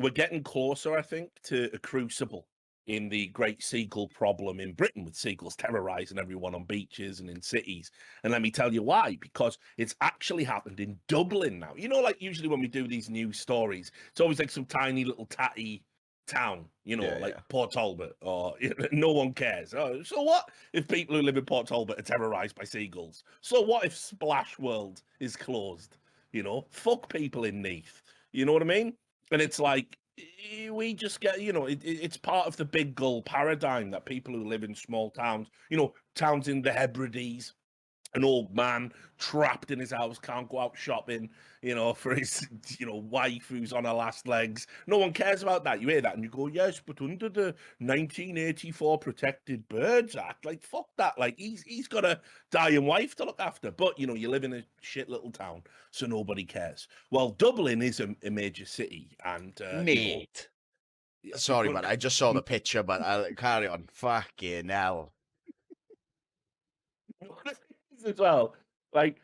we're getting closer, I think, to a crucible in the great seagull problem in Britain, with seagulls terrorizing everyone on beaches and in cities. And let me tell you why, because it's actually happened in Dublin now. You know, like usually when we do these news stories, it's always like some tiny little tatty town, you know, like Port Talbot, or no one cares. Oh, so what if people who live in Port Talbot are terrorized by seagulls? So what if Splash World is closed? You know, fuck people in Neath. You know what I mean? And it's like, we just get, you know, it's part of the big gull paradigm that people who live in small towns, you know, towns in the Hebrides, an old man trapped in his house, can't go out shopping, you know, for his, you know, wife who's on her last legs. No one cares about that. You hear that and you go, yes, but under the 1984 Protected Birds Act, like, fuck that. Like, he's got a dying wife to look after. But, you know, you live in a shit little town, so nobody cares. Well, Dublin is a major city, and, Mate. You know, Sorry, man, I just saw the picture, but I'll carry on. Fucking hell. As well, like,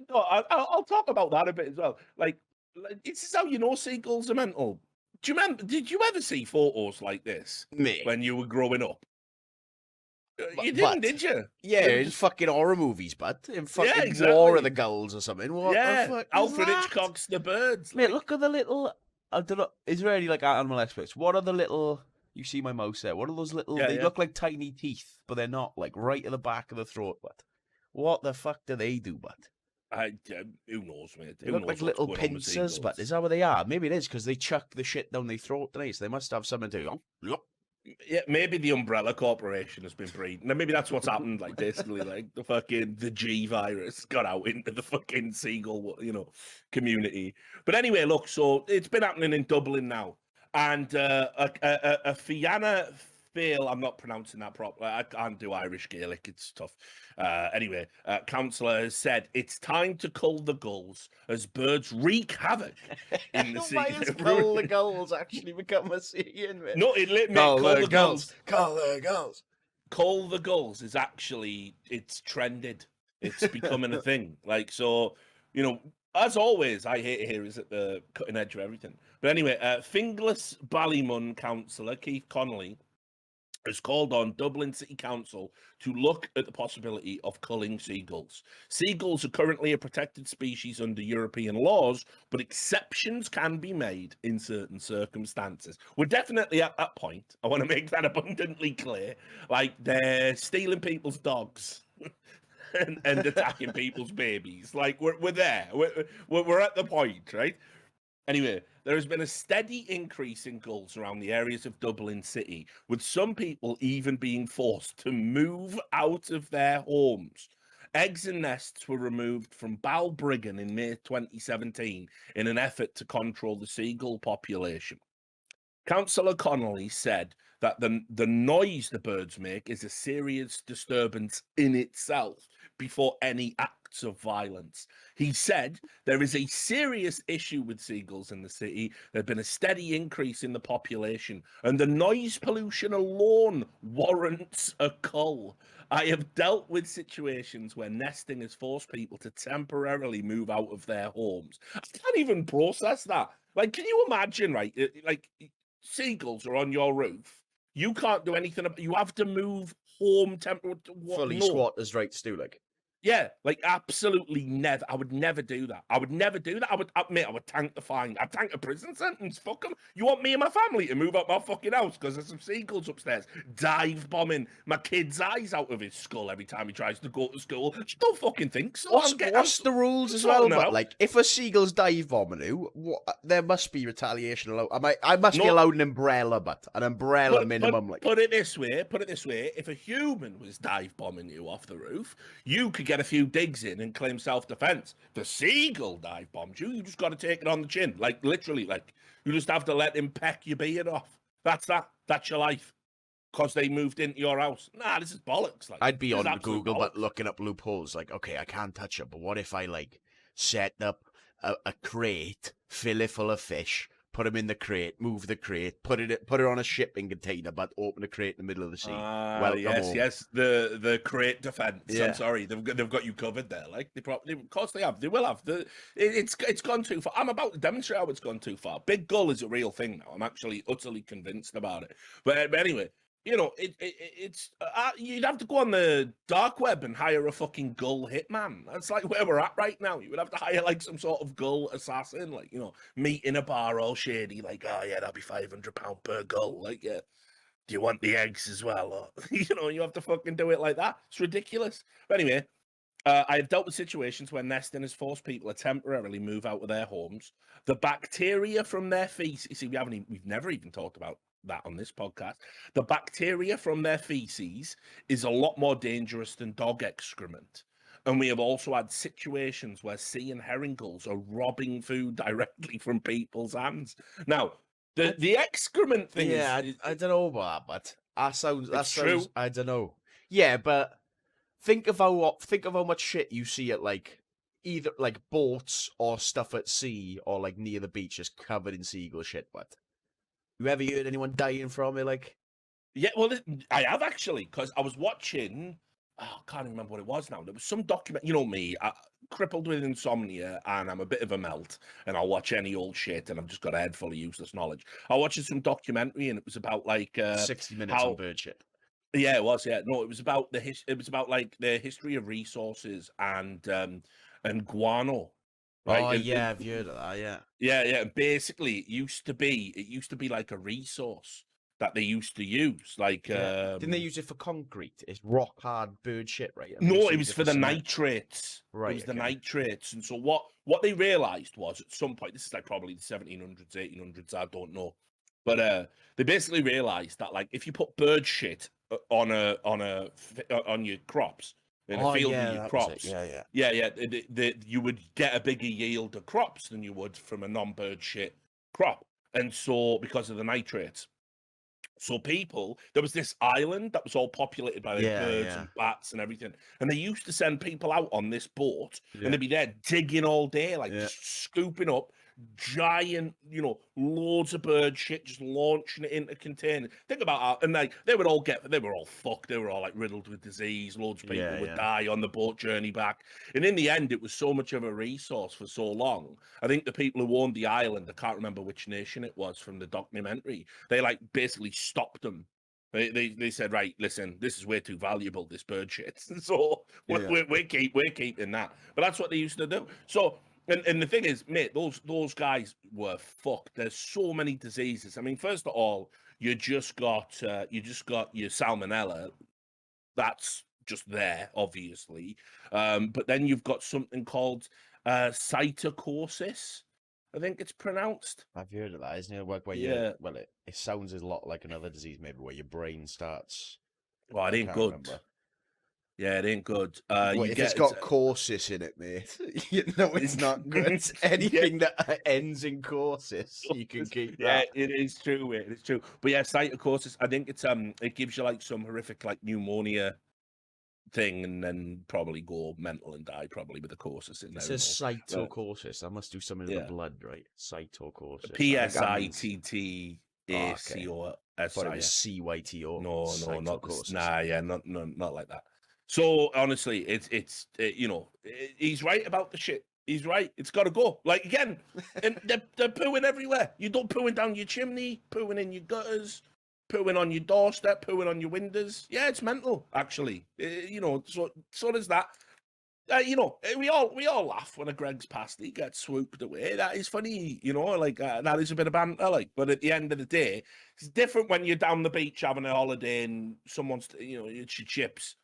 no, I'll talk about that a bit as well. Like, this is how you know seagulls are mental. Do you remember? Did you ever see photos like this Mate. when you were growing up? You didn't, But, did you? yeah, in fucking horror movies, but in fucking exactly. War of the Gulls or something. What the fuck? Alfred is that? Hitchcock's The Birds. Mate, Like, look at the little. I don't know. Is there any like animal experts? What are the little? You see my mouse there. What are those little? Yeah, they yeah. look like tiny teeth, but they're not. Like right at the back of the throat. But what the fuck do they do? But who knows, mate? they look like little pincers. But is that what they are? Maybe it is because they chuck the shit down their throat, don't they? So they must have something to go. Look. Yeah, maybe the Umbrella Corporation has been breeding. Now, maybe that's what's happened. Like, basically, like the G virus got out into the fucking seagull, you know, community. But anyway, look, so it's been happening in Dublin now, and a Fianna Fáil, I'm not pronouncing that properly. I can't do Irish Gaelic; it's tough. Anyway, councillor has said it's time to cull the gulls as birds wreak havoc in the sea. Why has Cull the Gulls actually become a saying? No, Cull the Gulls. Cull the Gulls. Cull the Gulls is actually, it's trended. It's becoming a thing. Like, so, you know, as always, I hate here is at the cutting edge of everything. But anyway, Finglas Ballymun councillor Keith Connolly has called on Dublin City Council to look at the possibility of culling seagulls. Seagulls are currently a protected species under European laws, but exceptions can be made in certain circumstances. We're definitely at that point. I want to make that abundantly clear. Like, they're stealing people's dogs and attacking people's babies. Like, we're there. We're at the point, right? Anyway, there has been a steady increase in gulls around the areas of Dublin City, with some people even being forced to move out of their homes. Eggs and nests were removed from Balbriggan in May 2017 in an effort to control the seagull population. Councillor Connolly said that the noise the birds make is a serious disturbance in itself before any acts of violence. He said there is a serious issue with seagulls in the city. There's been a steady increase in the population, and the noise pollution alone warrants a cull. I have dealt with situations where nesting has forced people to temporarily move out of their homes. I can't even process that. Like, can you imagine, right? Like, seagulls are on your roof. You can't do anything. You have to move home. Fully squatters' rights do, like. Yeah, like, absolutely never. I would never do that. I would never do that. I would tank the fine. I'd tank a prison sentence. Fuck them. You want me and my family to move out my fucking house because there's some seagulls upstairs dive bombing my kid's eyes out of his skull every time he tries to go to school? Just don't fucking think so. What's the rules as well? But like, if a seagull's dive bombing you, there must be retaliation allowed. I must be allowed an umbrella, but an umbrella minimum. Like, put it this way. If a human was dive bombing you off the roof, you could get a few digs in and claim self-defense. The seagull dive bombs you just got to take it on the chin. Like, literally, like, you just have to let him peck your beard off. That's your life. Because they moved into your house. Nah, this is bollocks. Like, I'd be on Google, but looking up loopholes. Like, okay, I can't touch it, but what if I, like, set up a crate, fill it full of fish, put them in the crate, move the crate, put it on a shipping container, but open the crate in the middle of the sea. Welcome yes, home. yes, the crate defense. Yeah. I'm sorry, they've got you covered there. Like they probably, of course they have. They will have. It's gone too far. I'm about to demonstrate how it's gone too far. Big Gull is a real thing now. I'm actually utterly convinced about it. But anyway, you know, it's you'd have to go on the dark web and hire a fucking gull hitman. That's like where we're at right now. You would have to hire like some sort of gull assassin, like, you know, meet in a bar all shady, like, oh yeah, that'll be £500 per gull. Like, yeah, do you want the eggs as well? Or, you know, you have to fucking do it like that. It's ridiculous. But anyway, I have dealt with situations where nesting has forced people to temporarily move out of their homes. The bacteria from their feces. See, we've never even talked about that on this podcast. The bacteria from their feces is a lot more dangerous than dog excrement. And we have also had situations where sea and herring gulls are robbing food directly from people's hands. Now, the excrement thing is... I don't know about that, but that sounds true. I don't know. Yeah, but think of how much shit you see at like either like boats or stuff at sea or like near the beach just covered in seagull shit, but you ever heard anyone dying from it? Like, yeah, well, I have actually, because I was watching. Oh, I can't remember what it was now. There was some document. You know me, crippled with insomnia, and I'm a bit of a melt, and I'll watch any old shit, and I've just got a head full of useless knowledge. I watched some documentary, and it was about like 60 minutes on bird shit. Yeah, it was. Yeah, no, it was about it was about like the history of resources and guano. Right? Oh yeah, I've heard of that. Yeah. Yeah. Basically, it used to be like a resource that they used to use. Like, didn't they use it for concrete? It's rock hard bird shit, right? No, it was for the nitrates. Right. It was the nitrates, and so what they realized was at some point, this is like probably the 1700s, 1800s, I don't know, but they basically realized that like if you put bird shit on your crops. In a field with your crops, you would get a bigger yield of crops than you would from a non-bird shit crop, and so because of the nitrates. So there was this island that was all populated by birds and bats and everything, and they used to send people out on this boat, and they'd be there digging all day, like just scooping up giant, you know, loads of bird shit, just launching it into containers. Think about how, and like they were all fucked. They were all like riddled with disease. Loads of people would die on the boat journey back. And in the end, it was so much of a resource for so long. I think the people who owned the island, I can't remember which nation it was from the documentary, they like basically stopped them. They said, right, listen, this is way too valuable, this bird shit. So we're keeping that. But that's what they used to do. So. And the thing is, mate, those guys were fucked. There's so many diseases. I mean, first of all, you just got your salmonella. That's just there, obviously. But then you've got something called cytocosis. I think it's pronounced. I've heard of that, isn't it? Where it sounds a lot like another disease, maybe where your brain starts. Well, it ain't good. Remember. Yeah, it ain't good. If it's got courses in it, mate, you know it's not good. Anything that ends in courses, you can keep that. Yeah, it is true, mate. It's true. But yeah, cytocosis, I think it gives you like some horrific like pneumonia thing, and then probably go mental and die probably with the courses in there. It says cytocosis. That must do something with the blood, right? Cytocosis. PSITTACOSI. CYTO. No, not this. Nah, not like that. So honestly, it's you know, he's right about the shit. He's right. It's got to go. Like again, and they're pooing everywhere. You don't pooing down your chimney, pooing in your gutters, pooing on your doorstep, pooing on your windows. Yeah, it's mental. Actually, you know. So does that. You know, we all laugh when a Greg's pasty gets swooped away. That is funny, you know, like that is a bit of banter, like. But at the end of the day, it's different when you're down the beach having a holiday and someone's, you know, it's your chips.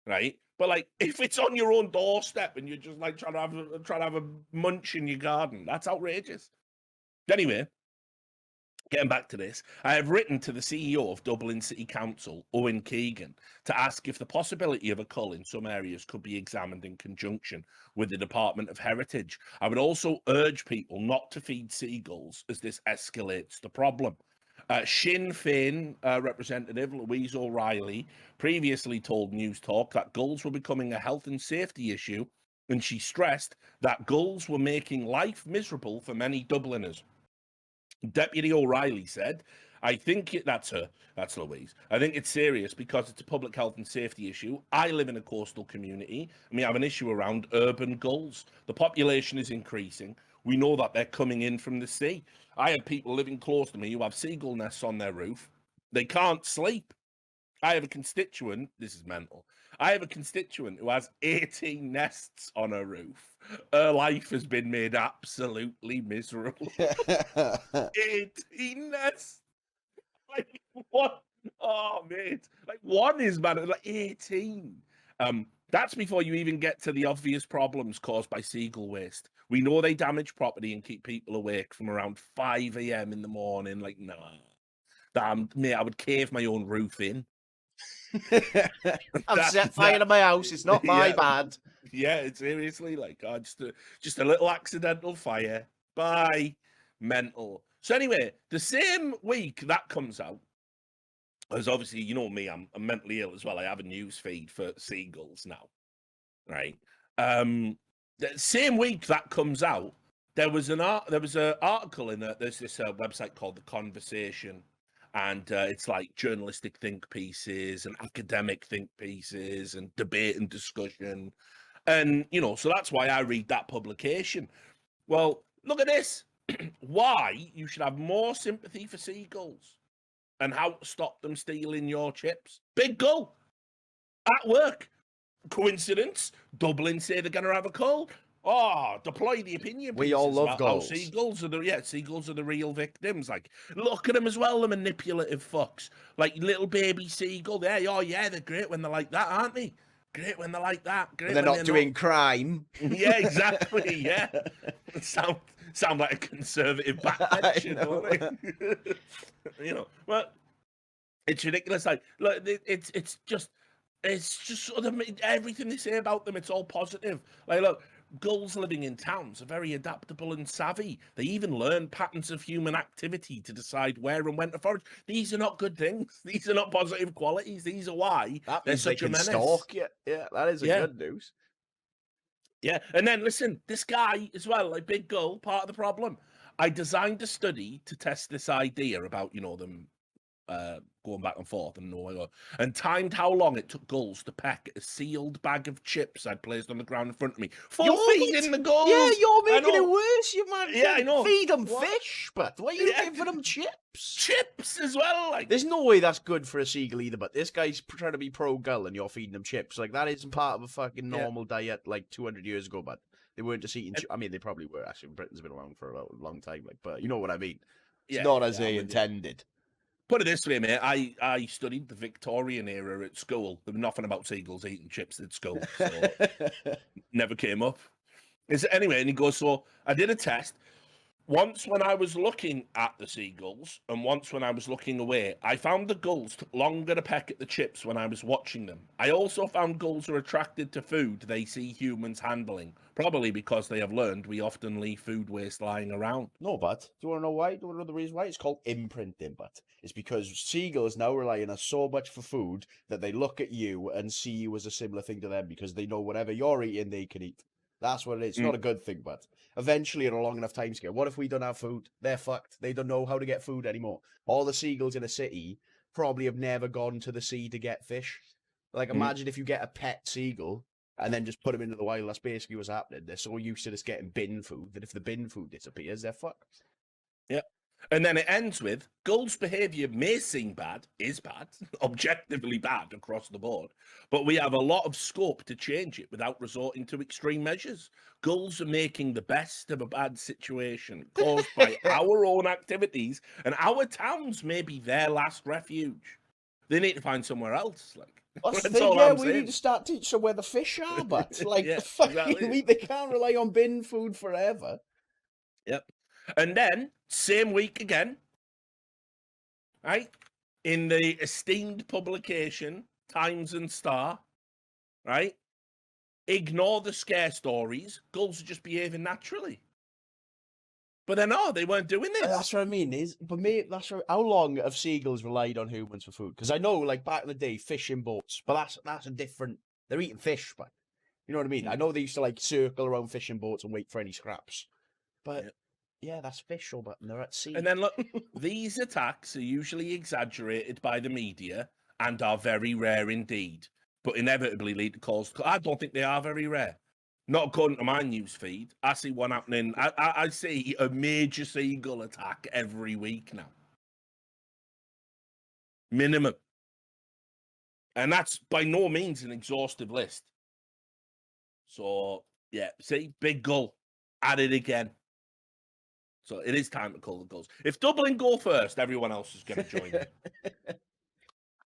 Right, but like if it's on your own doorstep and you're just like trying to have a munch in your garden, that's outrageous. Anyway, getting back to this, I have written to the CEO of Dublin City Council, Owen Keegan, to ask if the possibility of a cull in some areas could be examined in conjunction with the Department of Heritage. I would also urge people not to feed seagulls as this escalates the problem. Sinn Féin representative Louise O'Reilly previously told News Talk that gulls were becoming a health and safety issue, and she stressed that gulls were making life miserable for many Dubliners. Deputy O'Reilly said, that's her, that's Louise. I think it's serious because it's a public health and safety issue. I live in a coastal community and we have an issue around urban gulls. The population is increasing. We know that they're coming in from the sea. I have people living close to me who have seagull nests on their roof. They can't sleep. I have a constituent, this is mental. I have a constituent who has 18 nests on her roof. Her life has been made absolutely miserable. 18 nests. Like what? Oh, mate. Like one is bad. Like 18. That's before you even get to the obvious problems caused by seagull waste. We know they damage property and keep people awake from around 5 a.m. in the morning. Like, nah. Damn, mate, I would cave my own roof in. I've set fire to my house. It's not my bad. Yeah, it's seriously like just a little accidental fire. Bye, mental. So anyway, the same week that comes out, as obviously you know me, I'm mentally ill as well. I have a news feed for seagulls now, right? The same week that comes out, there was an article in there's this website called The Conversation. And it's like journalistic think pieces and academic think pieces and debate and discussion. And, you know, so that's why I read that publication. Well, look at this. Why you should have more sympathy for seagulls and how to stop them stealing your chips. Big gull at work. Coincidence? Dublin say they're going to have a cull. Oh, deploy the opinion. We all love gulls. Seagulls are the real victims. Like, look at them as well, the manipulative fucks. Like little baby seagull. Yeah, they're great when they're like that, aren't they? Great when they're like that. Great when they're not doing crime. Yeah, exactly. Yeah, sound like a conservative backbench, you know. You know, well, it's ridiculous. Like, look, it's just sort of everything they say about them. It's all positive. Like, look. Gulls living in towns are very adaptable and savvy. They even learn patterns of human activity to decide where and when to forage. These are not good things. These are not positive qualities. These are why they're such a menace. Stalk. Yeah, that is good news. Yeah, and then listen, this guy as well, like big gull, part of the problem. I designed a study to test this idea about, you know, them going back and forth and timed how long it took gulls to peck a sealed bag of chips I'd placed on the ground in front of me. Feeding the gulls. Yeah, you're making it worse. You might I know. Feed them fish, but why are you giving them chips? Chips as well. Like, there's no way that's good for a seagull either. But this guy's trying to be pro gull, and you're feeding them chips. Like that isn't part of a fucking normal diet like 200 years ago. But they weren't just eating. I mean, they probably were. Actually, Britain's been around for a long time. Like, but you know what I mean. It's not as they intended. Put it this way, mate. I studied the Victorian era at school. There was nothing about seagulls eating chips at school. So never came up. Anyway, and he goes, so I did a test. Once when I was looking at the seagulls and once when I was looking away, I found the gulls took longer to peck at the chips when I was watching them. I also found gulls are attracted to food they see humans handling, probably because they have learned we often leave food waste lying around. No, but do you want to know why? Do you want to know the reason why? It's called imprinting, but it's because seagulls now rely on us so much for food that they look at you and see you as a similar thing to them because they know whatever you're eating, they can eat. That's what it is. It's not a good thing, but eventually, in a long enough time scale, what if we don't have food? They're fucked. They don't know how to get food anymore. All the seagulls in a city probably have never gone to the sea to get fish. Like, imagine if you get a pet seagull and then just put them into the wild. That's basically what's happening. They're so used to just getting bin food that if the bin food disappears, they're fucked. Yeah. And then it ends with, gulls' behaviour may seem is bad, objectively bad across the board, but we have a lot of scope to change it without resorting to extreme measures. Gulls are making the best of a bad situation caused by our own activities, and our towns may be their last refuge. They need to find somewhere else. Like, that's all we need to start teaching them where the fish are, but like, exactly. They can't rely on bin food forever. Yep. And then, same week again, right, in the esteemed publication, Times and Star, right, ignore the scare stories, gulls are just behaving naturally. But then, they weren't doing this. That's what I mean. How long have seagulls relied on humans for food? Because I know, like, back in the day, fishing boats, but that's a different... They're eating fish, but... You know what I mean? I know they used to, like, circle around fishing boats and wait for any scraps. But... Yeah, that's fish, but they're at sea. And then look, these attacks are usually exaggerated by the media and are very rare indeed, but inevitably lead to calls. I don't think they are very rare. Not according to my news feed. I see one happening. I see a major seagull attack every week now. Minimum. And that's by no means an exhaustive list. So, yeah, see, big gull. At it again. So it is time to call the gulls. If Dublin go first, everyone else is going to join in.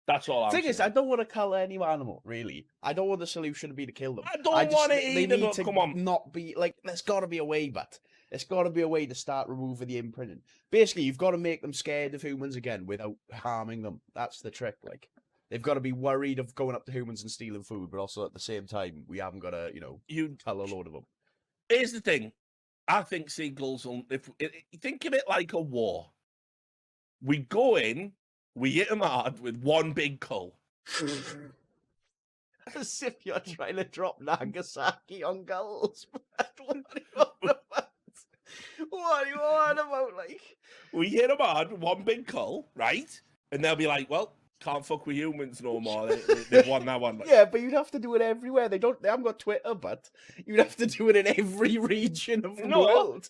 That's all I'm saying. Thing is, I don't want to cull any animal, really. I don't want the solution to be to kill them. I don't want it either, They need but to come on. not be, like, there's got to be a way, but there's got to be a way to start removing the imprinting. Basically, you've got to make them scared of humans again without harming them. That's the trick, like. They've got to be worried of going up to humans and stealing food, but also at the same time, we haven't got to, cull a load of them. Here's the thing. I think seagulls will, think of it like a war. We go in, we hit them hard with one big cull. As if you're trying to drop Nagasaki on gulls. What are you on about? What are you on about, like? We hit them hard with one big cull, right? And they'll be like, well, can't fuck with humans no more. They've won that one. Yeah, but you'd have to do it everywhere. They haven't got Twitter, but you'd have to do it in every region of the world.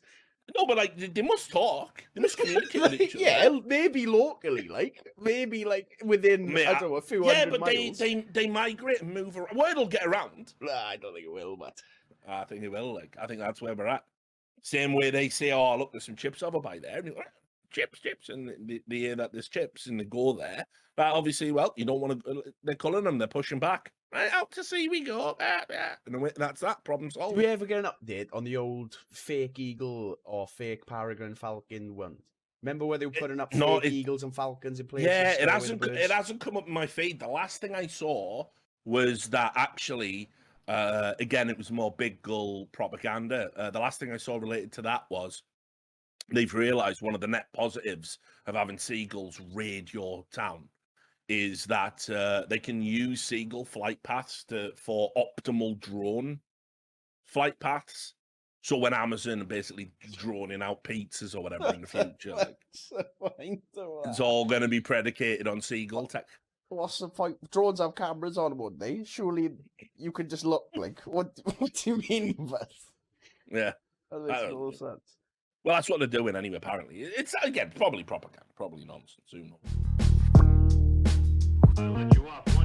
No, but like they must talk. They must communicate with each other. Yeah, maybe locally, maybe within I don't know, a few hundred miles. They migrate and move around. Word will get around. I don't think it will, but I think it will. Like I think that's where we're at. Same way they say, "Oh, look, there's some chips over by there." And you're like, chips, and they hear that there's chips, and they go there. But obviously, well, you don't want to. They're culling them. They're pushing back. Right out to sea we go. And that's that problem solved. Do we ever get an update on the old fake eagle or fake peregrine falcon ones? Remember where they were putting up fake eagles and falcons in places? Yeah, it hasn't come up in my feed. The last thing I saw was that actually, again, it was more big gull propaganda. The last thing I saw related to that was they've realised one of the net positives of having seagulls raid your town is that they can use seagull flight paths for optimal drone flight paths. So when Amazon are basically droning out pizzas or whatever in the future, it's all going to be predicated on seagull tech. What's the point? Drones have cameras on, wouldn't they? Surely you could just look like, what do you mean by that? Yeah. That makes no sense. Well, that's what they're doing anyway, apparently. It's, again, probably propaganda, probably nonsense. Who knows? I'll let you off.